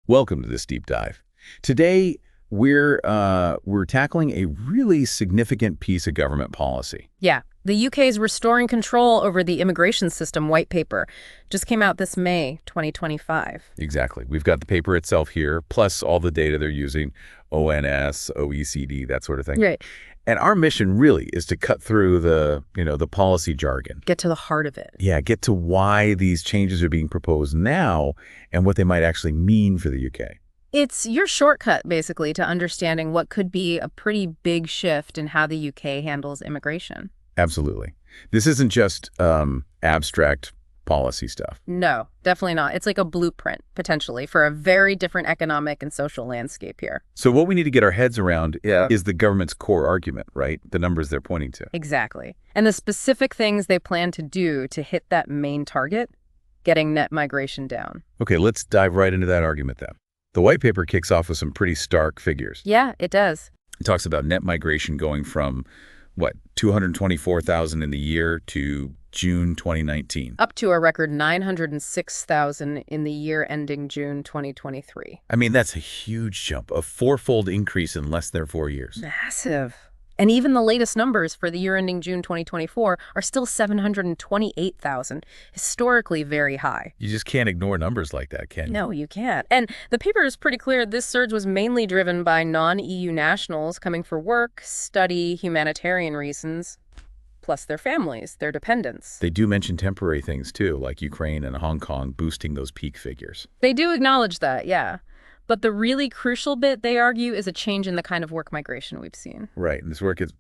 Welcome to this deep dive. Today, we're tackling a really significant piece of government policy. Yeah, the UK's Restoring Control over the Immigration System white paper just came out this May 2025. Exactly. We've got the paper itself here, plus all the data they're using, ONS, OECD, that sort of thing. Right. And our mission really is to cut through the policy jargon. Get to the heart of it. Yeah, get to why these changes are being proposed now and what they might actually mean for the UK. It's your shortcut, basically, to understanding what could be a pretty big shift in how the UK handles immigration. Absolutely. This isn't just abstract policy stuff. No, definitely not. It's like a blueprint, potentially, for a very different economic and social landscape here. So what we need to get our heads around is the government's core argument, right? The numbers they're pointing to. Exactly. And the specific things they plan to do to hit that main target, getting net migration down. Okay, let's dive right into that argument then. The white paper kicks off with some pretty stark figures. Yeah, it does. It talks about net migration going from, 224,000 in the year to June 2019. Up to a record 906,000 in the year ending June 2023. I mean, that's a huge jump, a fourfold increase in less than 4 years. Massive. And even the latest numbers for the year ending June 2024 are still 728,000, historically very high. You just can't ignore numbers like that, can you? No, you can't. And the paper is pretty clear this surge was mainly driven by non-EU nationals coming for work, study, humanitarian reasons, plus their families, their dependents. They do mention temporary things too, like Ukraine and Hong Kong boosting those peak figures. They do acknowledge that, yeah. But the really crucial bit, they argue, is a change in the kind of work migration we've seen. Right, and this work is,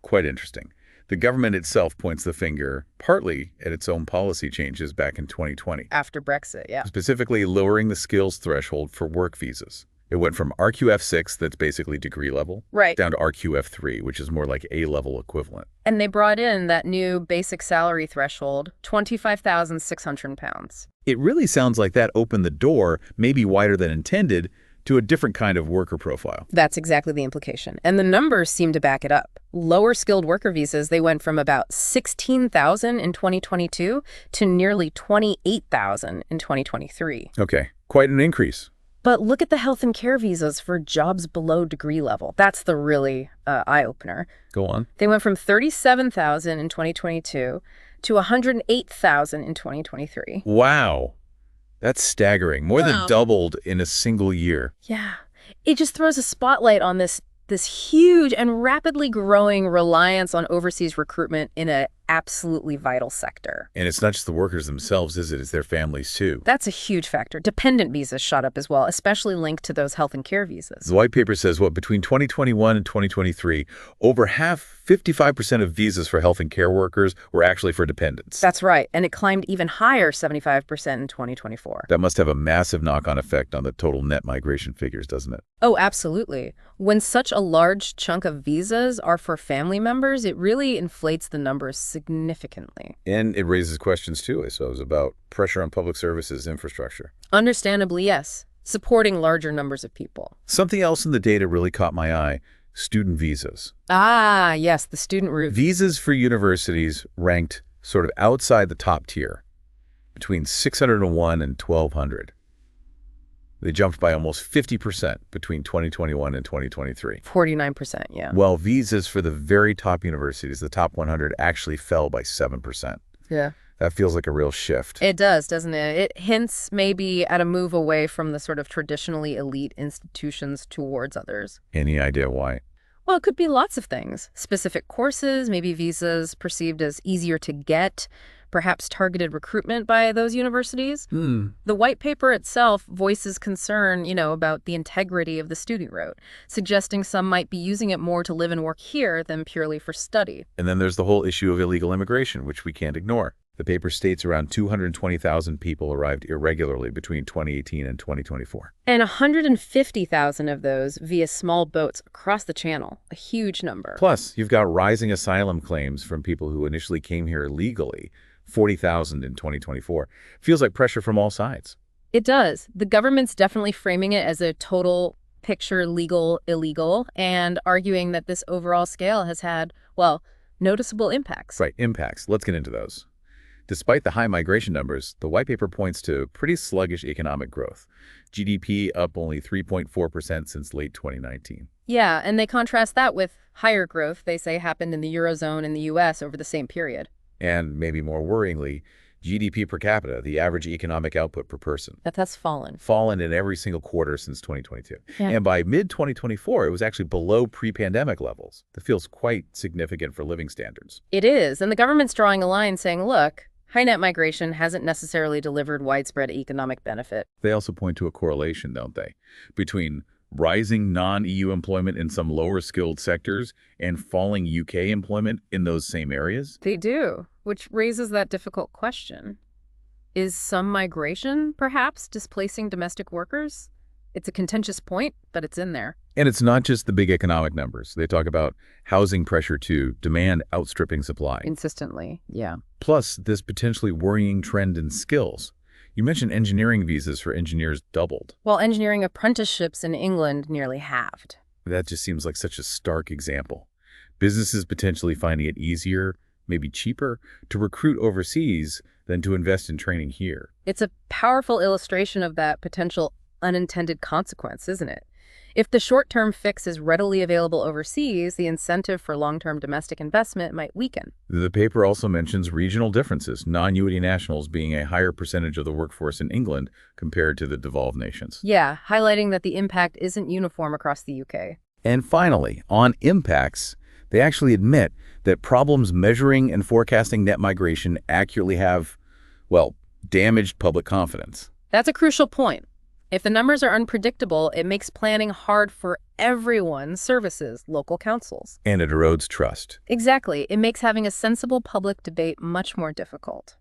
quite interesting. The government itself points the finger partly at its own policy changes back in 2020. After Brexit, yeah. Specifically lowering the skills threshold for work visas. It went from RQF6, that's basically degree level, right, down to RQF3, which is more like A-level equivalent. And they brought in that new basic salary threshold, £25,600. It really sounds like that opened the door, maybe wider than intended, to a different kind of worker profile. That's exactly the implication. And the numbers seem to back it up. Lower skilled worker visas, they went from about 16,000 in 2022 to nearly 28,000 in 2023. Okay, quite an increase. But look at the health and care visas for jobs below degree level. That's the really eye-opener. Go on. They went from 37,000 in 2022 to 108,000 in 2023. Wow. That's staggering. More than doubled in a single year. Yeah. It just throws a spotlight on this huge and rapidly growing reliance on overseas recruitment in an absolutely vital sector. And it's not just the workers themselves, is it? It's their families, too. That's a huge factor. Dependent visas shot up as well, especially linked to those health and care visas. The white paper says, between 2021 and 2023, over half, 55% of visas for health and care workers were actually for dependents. That's right. And it climbed even higher, 75% in 2024. That must have a massive knock-on effect on the total net migration figures, doesn't it? Oh, absolutely. When such a large chunk of visas are for family members, it really inflates the numbers significantly. And it raises questions, too, I suppose, about pressure on public services infrastructure. Understandably, yes. Supporting larger numbers of people. Something else in the data really caught my eye. Student visas. Ah, yes, the student route. Visas for universities ranked sort of outside the top tier, between 601 and 1,200. They jumped by almost 50% between 2021 and 2023. 49%, yeah. While visas for the very top universities, the top 100, actually fell by 7%. Yeah. That feels like a real shift. It does, doesn't it? It hints maybe at a move away from the sort of traditionally elite institutions towards others. Any idea why? Well, it could be lots of things. Specific courses, maybe visas perceived as easier to get, perhaps targeted recruitment by those universities. The white paper itself voices concern, about the integrity of the student route, suggesting some might be using it more to live and work here than purely for study. And then there's the whole issue of illegal immigration, which we can't ignore. The paper states around 220,000 people arrived irregularly between 2018 and 2024. And 150,000 of those via small boats across the channel, a huge number. Plus, you've got rising asylum claims from people who initially came here illegally, 40,000 in 2024. Feels like pressure from all sides. It does. The government's definitely framing it as a total picture legal, illegal, and arguing that this overall scale has had, noticeable impacts. Right, impacts. Let's get into those. Despite the high migration numbers, the white paper points to pretty sluggish economic growth. GDP up only 3.4% since late 2019. Yeah, and they contrast that with higher growth they say happened in the Eurozone and the US over the same period. And maybe more worryingly, GDP per capita, the average economic output per person, That's fallen. fallen in every single quarter since 2022. Yeah. And by mid-2024, it was actually below pre-pandemic levels. That feels quite significant for living standards. It is, and the government's drawing a line saying, look, high net migration hasn't necessarily delivered widespread economic benefit. They also point to a correlation, don't they, between rising non-EU employment in some lower-skilled sectors and falling UK employment in those same areas? They do, which raises that difficult question. Is some migration, perhaps, displacing domestic workers? It's a contentious point, but it's in there. And it's not just the big economic numbers. They talk about housing pressure too, demand outstripping supply. Consistently, yeah. Plus, this potentially worrying trend in skills. You mentioned engineering visas for engineers doubled. While engineering apprenticeships in England nearly halved. That just seems like such a stark example. Businesses potentially finding it easier, maybe cheaper, to recruit overseas than to invest in training here. It's a powerful illustration of that potential unintended consequence, isn't it? If the short-term fix is readily available overseas, the incentive for long-term domestic investment might weaken. The paper also mentions regional differences, non-UAE nationals being a higher percentage of the workforce in England compared to the devolved nations. Yeah, highlighting that the impact isn't uniform across the UK. And finally, on impacts, they actually admit that problems measuring and forecasting net migration accurately have, well, damaged public confidence. That's a crucial point. If the numbers are unpredictable, it makes planning hard for everyone, services, local councils. And it erodes trust. Exactly. It makes having a sensible public debate much more difficult.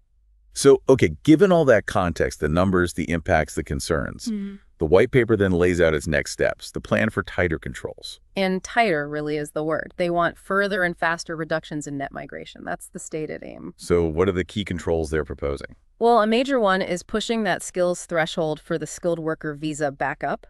So, okay, given all that context, the numbers, the impacts, the concerns, the white paper then lays out its next steps, the plan for tighter controls. And tighter really is the word. They want further and faster reductions in net migration. That's the stated aim. So what are the key controls they're proposing? Well, a major one is pushing that skills threshold for the skilled worker visa back up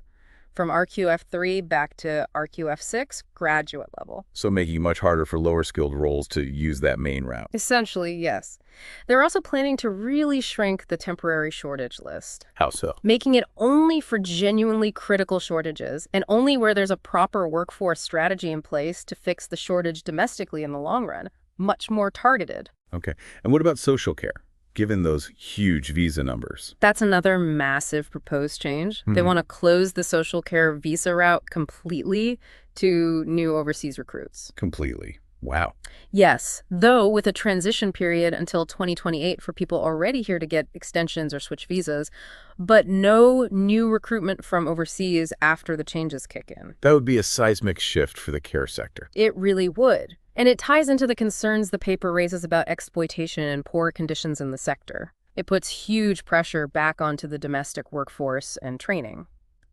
from RQF3 back to RQF6, graduate level. So making it much harder for lower skilled roles to use that main route. Essentially, yes. They're also planning to really shrink the temporary shortage list, How so? making it only for genuinely critical shortages and only where there's a proper workforce strategy in place to fix the shortage domestically in the long run. Much more targeted. Okay. And what about social care, given those huge visa numbers? That's another massive proposed change. They want to close the social care visa route completely to new overseas recruits. Completely. Wow. Yes, though with a transition period until 2028 for people already here to get extensions or switch visas, but no new recruitment from overseas after the changes kick in. That would be a seismic shift for the care sector. It really would. And it ties into the concerns the paper raises about exploitation and poor conditions in the sector. It puts huge pressure back onto the domestic workforce and training.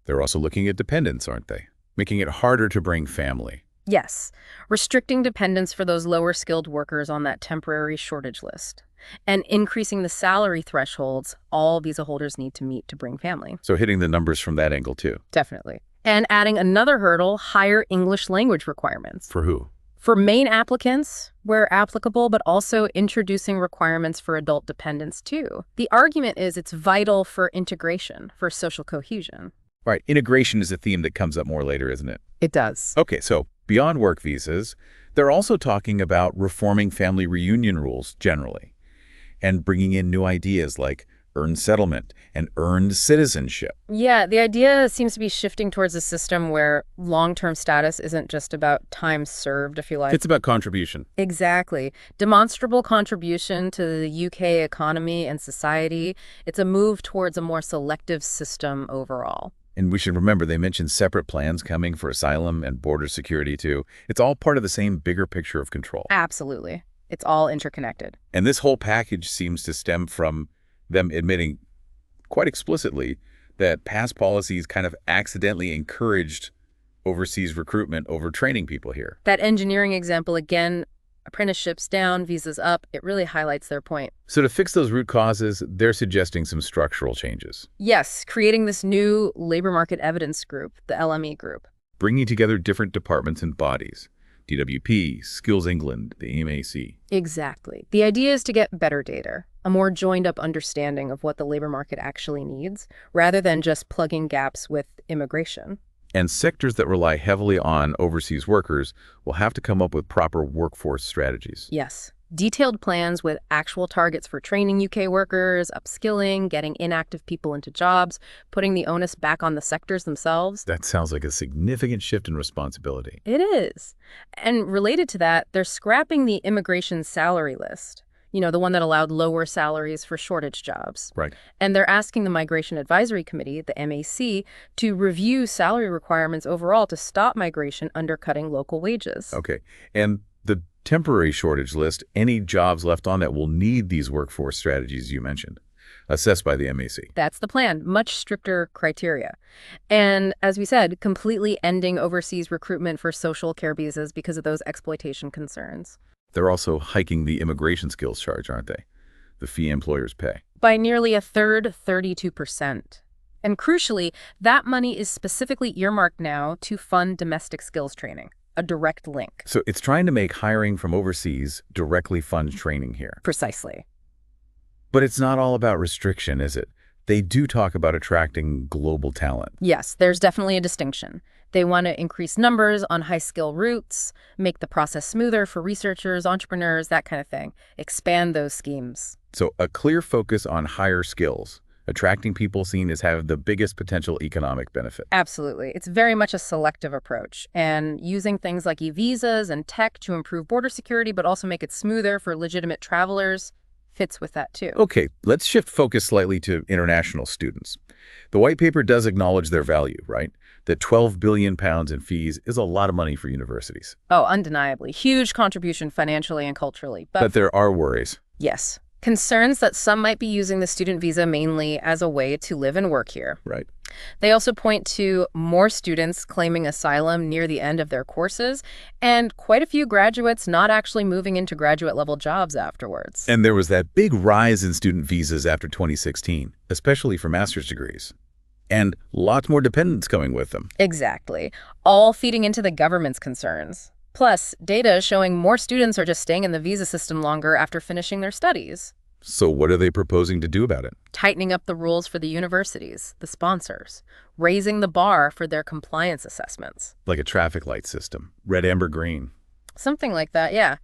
They're also looking at dependents, aren't they? Making it harder to bring family. Yes, restricting dependence for those lower-skilled workers on that temporary shortage list, and increasing the salary thresholds all visa holders need to meet to bring family. So hitting the numbers from that angle too. Definitely. And adding another hurdle, higher English language requirements. For who? For main applicants, where applicable, but also introducing requirements for adult dependents too. The argument is it's vital for integration, for social cohesion. Right. Integration is a theme that comes up more later, isn't it? It does. Okay, so beyond work visas, they're also talking about reforming family reunion rules generally and bringing in new ideas like earned settlement and earned citizenship. Yeah, the idea seems to be shifting towards a system where long-term status isn't just about time served, if you like. It's about contribution. Exactly. Demonstrable contribution to the UK economy and society. It's a move towards a more selective system overall. And we should remember they mentioned separate plans coming for asylum and border security too. It's all part of the same bigger picture of control. Absolutely. It's all interconnected. And this whole package seems to stem from them admitting quite explicitly that past policies kind of accidentally encouraged overseas recruitment over training people here. That engineering example, again, apprenticeships down, visas up, it really highlights their point. So to fix those root causes, they're suggesting some structural changes. Yes, creating this new labor market evidence group, the LME group. Bringing together different departments and bodies, DWP, Skills England, the MAC. Exactly. The idea is to get better data, a more joined-up understanding of what the labor market actually needs, rather than just plugging gaps with immigration. And sectors that rely heavily on overseas workers will have to come up with proper workforce strategies. Yes. Detailed plans with actual targets for training UK workers, upskilling, getting inactive people into jobs, putting the onus back on the sectors themselves. That sounds like a significant shift in responsibility. It is. And related to that, they're scrapping the immigration salary list. You know, the one that allowed lower salaries for shortage jobs. Right. And they're asking the Migration Advisory Committee, the MAC, to review salary requirements overall to stop migration undercutting local wages. Okay. And the temporary shortage list, any jobs left on that will need these workforce strategies you mentioned, assessed by the MAC. That's the plan. Much stricter criteria. And as we said, completely ending overseas recruitment for social care visas because of those exploitation concerns. They're also hiking the immigration skills charge, aren't they? The fee employers pay. By nearly a third, 32%. And crucially, that money is specifically earmarked now to fund domestic skills training, a direct link. So it's trying to make hiring from overseas directly fund training here. Precisely. But it's not all about restriction, is it? They do talk about attracting global talent. Yes, there's definitely a distinction. They want to increase numbers on high-skill routes, make the process smoother for researchers, entrepreneurs, that kind of thing. Expand those schemes. So a clear focus on higher skills, attracting people seen as having the biggest potential economic benefit. Absolutely. It's very much a selective approach, and using things like e-visas and tech to improve border security, but also make it smoother for legitimate travelers, fits with that too. Okay, let's shift focus slightly to international students. The white paper does acknowledge their value, right? That £12 billion in fees is a lot of money for universities. Oh, undeniably. Huge contribution financially and culturally. But there are worries. Yes. Concerns that some might be using the student visa mainly as a way to live and work here. Right. They also point to more students claiming asylum near the end of their courses, and quite a few graduates not actually moving into graduate-level jobs afterwards. And there was that big rise in student visas after 2016, especially for master's degrees. And lots more dependents coming with them. Exactly. All feeding into the government's concerns. Plus, data showing more students are just staying in the visa system longer after finishing their studies. So what are they proposing to do about it? Tightening up the rules for the universities, the sponsors, raising the bar for their compliance assessments. Like a traffic light system, red, amber, green. Something like that, yeah.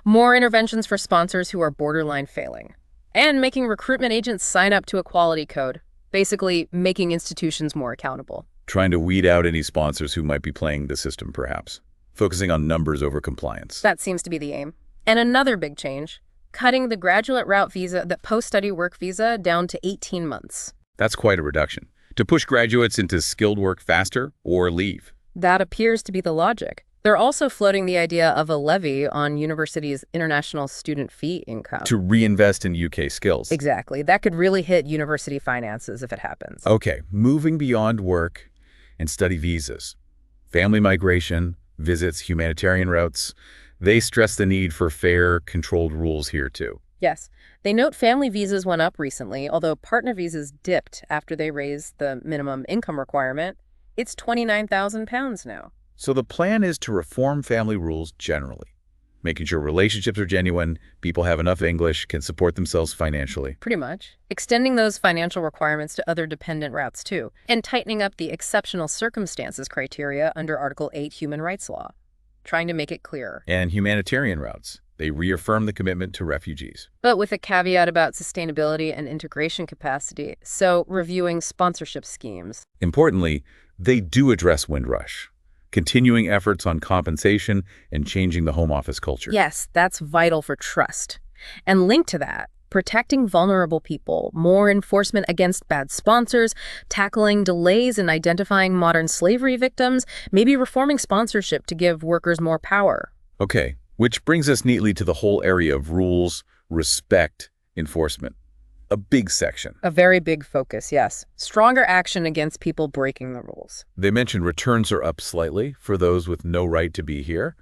More interventions for sponsors who are borderline failing. And making recruitment agents sign up to a quality code. Basically, making institutions more accountable. Trying to weed out any sponsors who might be playing the system, perhaps. Focusing on numbers over compliance. That seems to be the aim. And another big change, cutting the graduate route visa, the post-study work visa, down to 18 months. That's quite a reduction. To push graduates into skilled work faster or leave. That appears to be the logic. They're also floating the idea of a levy on universities' international student fee income. To reinvest in UK skills. Exactly. That could really hit university finances if it happens. Okay, moving beyond work and study visas. Family migration, visits, humanitarian routes. They stress the need for fair, controlled rules here too. Yes. They note family visas went up recently, although partner visas dipped after they raised the minimum income requirement. It's £29,000 now. So the plan is to reform family rules generally, making sure relationships are genuine, people have enough English, can support themselves financially. Pretty much. Extending those financial requirements to other dependent routes too, and tightening up the exceptional circumstances criteria under Article 8 human rights law, trying to make it clearer. And humanitarian routes. They reaffirm the commitment to refugees. But with a caveat about sustainability and integration capacity, so reviewing sponsorship schemes. Importantly, they do address Windrush, continuing efforts on compensation and changing the home office culture. Yes, that's vital for trust. And linked to that, protecting vulnerable people, more enforcement against bad sponsors, tackling delays in identifying modern slavery victims, maybe reforming sponsorship to give workers more power. Okay, which brings us neatly to the whole area of rules, respect, enforcement. A big section. A very big focus, yes. Stronger action against people breaking the rules. They mentioned returns are up slightly for those with no right to be here.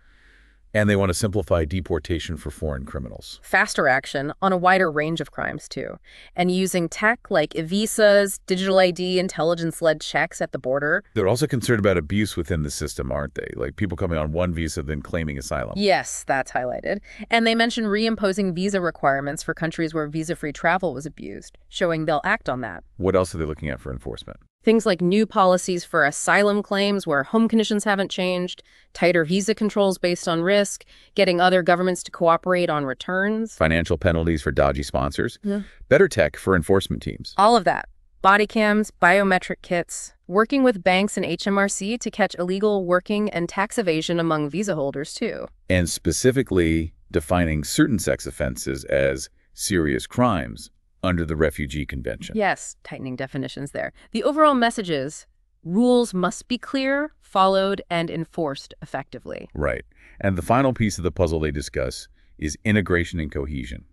And they want to simplify deportation for foreign criminals. Faster action on a wider range of crimes, too. And using tech like e-visas, digital ID, intelligence-led checks at the border. They're also concerned about abuse within the system, aren't they? Like people coming on one visa then claiming asylum. Yes, that's highlighted. And they mention reimposing visa requirements for countries where visa-free travel was abused, showing they'll act on that. What else are they looking at for enforcement? Things like new policies for asylum claims where home conditions haven't changed, tighter visa controls based on risk, getting other governments to cooperate on returns. Financial penalties for dodgy sponsors. Yeah. Better tech for enforcement teams. All of that. Body cams, biometric kits, working with banks and HMRC to catch illegal working and tax evasion among visa holders, too. And specifically defining certain sex offenses as serious crimes under the Refugee Convention. Yes, tightening definitions there. The overall message is rules must be clear, followed, and enforced effectively. Right. And the final piece of the puzzle they discuss is integration and cohesion,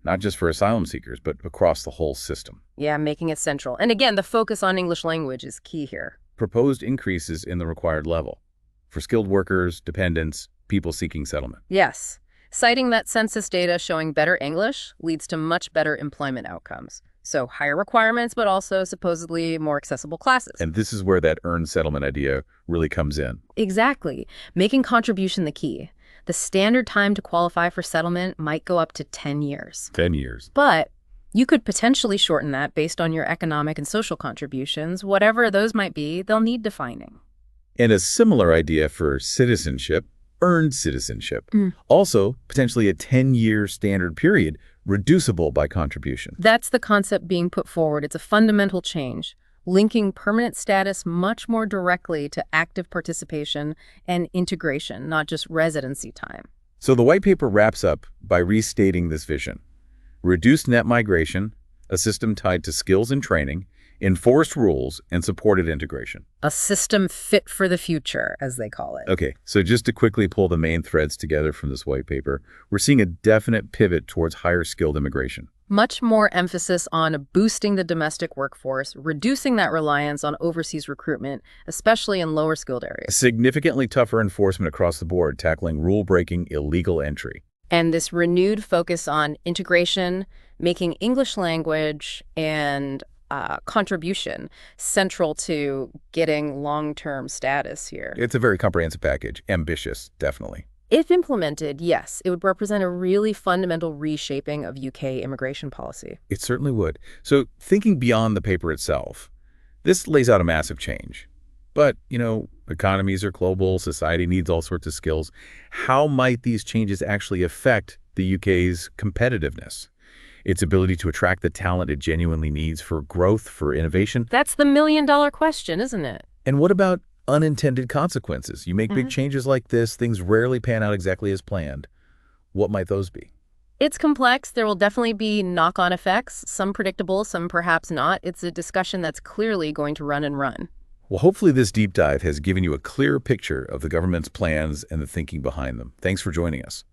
not just for asylum seekers, but across the whole system. Yeah, making it central. And again, the focus on English language is key here. Proposed increases in the required level for skilled workers, dependents, people seeking settlement. Yes. Citing that census data showing better English leads to much better employment outcomes. So higher requirements, but also supposedly more accessible classes. And this is where that earned settlement idea really comes in. Exactly. Making contribution the key. The standard time to qualify for settlement might go up to 10 years. 10 years. But you could potentially shorten that based on your economic and social contributions. Whatever those might be, they'll need defining. And a similar idea for citizenship, earned citizenship. Also, potentially a 10-year standard period, reducible by contribution. That's the concept being put forward. It's a fundamental change, linking permanent status much more directly to active participation and integration, not just residency time. So the white paper wraps up by restating this vision. Reduced net migration, a system tied to skills and training, enforced rules, and supported integration. A system fit for the future, as they call it. Okay, so just to quickly pull the main threads together from this white paper, we're seeing a definite pivot towards higher skilled immigration. Much more emphasis on boosting the domestic workforce, reducing that reliance on overseas recruitment, especially in lower skilled areas. Significantly tougher enforcement across the board, tackling rule-breaking illegal entry. And this renewed focus on integration, making English language and contribution central to getting long-term status here. It's a very comprehensive package. Ambitious, definitely. If implemented, yes, it would represent a really fundamental reshaping of UK immigration policy. It certainly would. So thinking beyond the paper itself, this lays out a massive change. But, economies are global, society needs all sorts of skills. How might these changes actually affect the UK's competitiveness? Its ability to attract the talent it genuinely needs for growth, for innovation? That's the million-dollar question, isn't it? And what about unintended consequences? You make big changes like this, things rarely pan out exactly as planned. What might those be? It's complex. There will definitely be knock-on effects, some predictable, some perhaps not. It's a discussion that's clearly going to run and run. Well, hopefully this deep dive has given you a clearer picture of the government's plans and the thinking behind them. Thanks for joining us.